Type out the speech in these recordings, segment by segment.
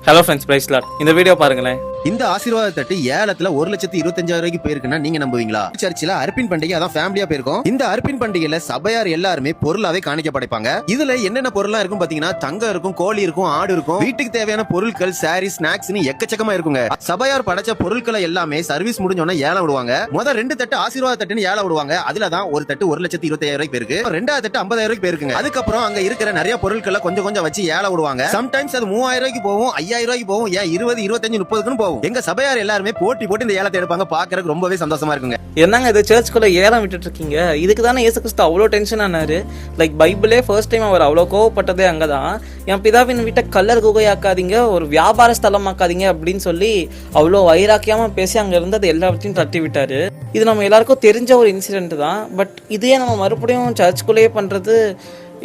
Hello friends, praise lord. இந்த video பாருங்களேன். இந்த ஆசீர்வாத தட்டு ஏலத்துல 1,25,000 போயிருக்குன்னா நீங்க நம்புவீங்களா? சர்ச்சில் அர்ப்பின் பண்டிகை அதான் ஃபேமிலியா போயிருக்கும். இந்த அர்ப்பின் பண்டிகையில சபையார் எல்லாருமே பொருளாவே காணிக்க படைப்பாங்க. இதுல என்னென்ன பொருளா இருக்கும் பாத்தீங்கன்னா, தங்கம் இருக்கும், கோழி இருக்கும், ஆடு இருக்கும், வீட்டுக்கு தேவையான பொருட்கள், சாரி, ஸ்நாக்ஸ் எக்கச்சக்கமா இருக்குங்க. சபையார் படைச்ச பொருட்களை எல்லாமே சர்வீஸ் முடிஞ்சோன்னா ஏலம் விடுவாங்க. முதல் 2 தட்டு ஆசீர்வாத தட்டுன்னு ஏலம் விடுவாங்க. அதுலதான் ஒரு தட்டு 1,25,000 போயிருக்கு, 2வது தட்டு 50,000 போயிருக்குங்க. அதுக்கப்புறம் அங்க இருக்கிற நிறைய பொருட்களை கொஞ்சம் கொஞ்சம் வச்சு ஏலம் விடுவாங்க. சம்டைம்ஸ் அது 3,000 போகும், 5,000 போகும், ஏன் 20, 25, 30 போகும். எங்க சபையார் எல்லாருமே போட்டி போட்டு இந்த ஏலத்தை எடுப்பாங்க. பாக்குறதுக்கு ரொம்பவே சந்தோஷமா இருக்குங்க. என்னங்க இது சர்ச்சுக்குள்ள ஏலம் விட்டுட்டு இருக்கீங்க? இதுக்கு தானே இயேசு கிறிஸ்து அவ்வளோ டென்ஷன் ஆனாரு. லைக் பைபிளே ஃபர்ஸ்ட் டைம் அவர் அவ்வளோ கோவப்பட்டதே அங்கதான். என் பிதாவின் வீட்டை கல்லர் குகையாக்காதீங்க, ஒரு வியாபார ஸ்தலமாக்காதீங்க அப்படின்னு சொல்லி அவ்வளோ வைராக்கியமா பேசி அங்க இருந்தது எல்லாத்தையும் தட்டி விட்டாரு. இது நம்ம எல்லாருக்கும் தெரிஞ்ச ஒரு இன்சிடென்ட் தான். பட் இதே நம்ம மறுபடியும் சர்ச்சுக்குள்ளேயே பண்றது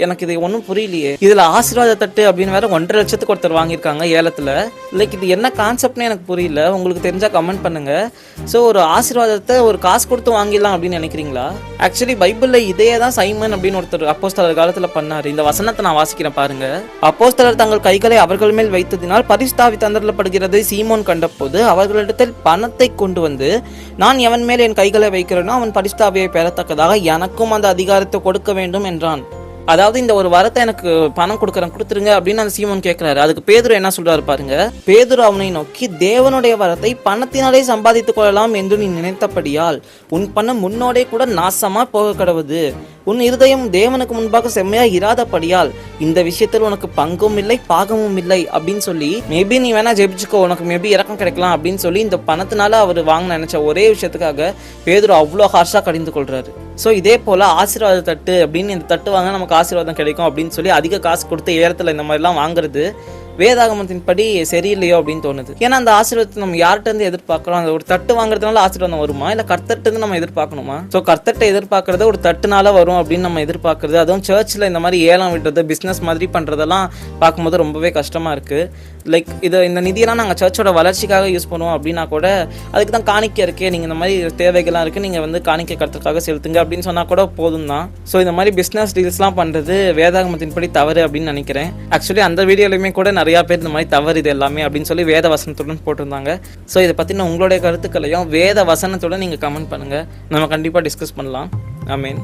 எனக்கு இது ஒன்றும் புரியலையே. இதுல ஆசீர்வாத தட்டு அப்படின்னு வேற 1.5 லட்சத்துக்கு ஒருத்தர் வாங்கியிருக்காங்க ஏலத்துல. லைக் இது என்ன கான்செப்ட்னு எனக்கு புரியல. உங்களுக்கு தெரிஞ்சா கமெண்ட் பண்ணுங்க. ஸோ ஒரு ஆசீர்வாதத்தை ஒரு காசு கொடுத்து வாங்கிடலாம் அப்படின்னு நினைக்கிறீங்களா? ஆக்சுவலி பைபிள்ல இதே தான் சைமன் அப்படின்னு ஒருத்தர் அப்போஸ்தலர் காலத்துல பண்ணாரு. இந்த வசனத்தை நான் வாசிக்கிறேன் பாருங்க. அப்போஸ்தலர் தங்கள் கைகளை அவர்கள் மேல் வைத்ததினால் பரிசுத்தாவி தந்தரப்படுகிறதை சீமோன் கண்டபோது அவர்களிடத்தில் பணத்தை கொண்டு வந்து, நான் எவன் மேல் என் கைகளை வைக்கிறேனோ அவன் பரிசுத்தாவியை பெறத்தக்கதாக எனக்கும் அந்த அதிகாரத்தை கொடுக்க வேண்டும் என்றான். அதாவது இந்த ஒரு வரத்தை எனக்கு பணம் கொடுத்துருங்க அப்படின்னு அந்த சீமோன் கேட்கிறாரு. அதுக்கு பேதுரு என்ன சொல்றாரு பாருங்க. பேதுரு அவனை நோக்கி, தேவனுடைய வரத்தை பணத்தினாலே சம்பாதித்துக் கொள்ளலாம் என்று நீ நினைத்தபடியால் உன் பணம் முன்னோடே கூட நாசமா போக கடவுது. உன் இருதயம் தேவனுக்கு முன்பாக செம்மையா இராதபடியால் இந்த விஷயத்தில் உனக்கு பங்கும் இல்லை பாகமும் இல்லை அப்படின்னு சொல்லி, மேபி நீ வேணா ஜெபிச்சுக்கோ, உனக்கு மேபி இறக்கம் கிடைக்கலாம் அப்படின்னு சொல்லி இந்த பணத்தினால அவர் வாங்க நினைச்ச ஒரே விஷயத்துக்காக பேதுரு அவ்வளோ ஹார்ஷா கடிந்து கொள்றாரு. ஸோ இதே போல ஆசீர்வாத தட்டு அப்படின்னு இந்த தட்டு வாங்க நமக்கு ஆசீர்வாதம் கிடைக்கும் அப்படின்னு சொல்லி அதிக காசு கொடுத்து ஏலத்துல இந்த மாதிரிலாம் வாங்குறது வேதாகமத்தின் படி சரியில்லையோ அப்படின்னு தோணுது. ஏன்னா அந்த ஆசீர்வாதத்தை நம்ம யார்கிட்ட இருந்து எதிர்பார்க்கிறோம்? அந்த ஒரு தட்டு வாங்குறதுனால ஆசீர்வாதம் வருமா, இல்ல கர்த்தர்ட்ட இருந்து நம்ம எதிர்பார்க்கணுமா? ஸோ கர்த்தர்ட்ட எதிர்பார்க்கறது ஒரு தட்டுனால வரும் அப்படின்னு நம்ம எதிர்பார்க்கறது, அதுவும் சர்ச்சில் இந்த மாதிரி ஏலம் விடுறது, பிஸ்னஸ் மாதிரி பண்றதெல்லாம் பார்க்கும்போது ரொம்பவே கஷ்டமா இருக்கு. லைக் இந்த நிதியெல்லாம் நாங்கள் சர்ச்சோட வளர்ச்சிக்காக யூஸ் பண்ணுவோம் அப்படின்னா கூட அதுக்கு தான் காணிக்கை இருக்கே, நீங்கள் இந்த மாதிரி தேவைகள்லாம் இருக்குது, நீங்கள் வந்து காணிக்கை கர்த்தருக்காக செலுத்துங்க அப்படின்னு சொன்னால் கூட போதும் தான். ஸோ இந்த மாதிரி பிஸ்னஸ் டீல்ஸ்லாம் பண்ணுறது வேதாகமத்தின் படி தவறு அப்படின்னு நினைக்கிறேன். ஆக்சுவலி அந்த வீடியோலையுமே கூட நிறையா பேர் இந்த மாதிரி தவறு இது எல்லாமே அப்படின்னு சொல்லி வேத வசனத்துடன் போட்டிருந்தாங்க. ஸோ இதை பற்றின உங்களுடைய கருத்துக்களையும் வேத வசனத்துடன் நீங்கள் கமெண்ட் பண்ணுங்கள், நம்ம கண்டிப்பாக டிஸ்கஸ் பண்ணலாம். ஆமீன்.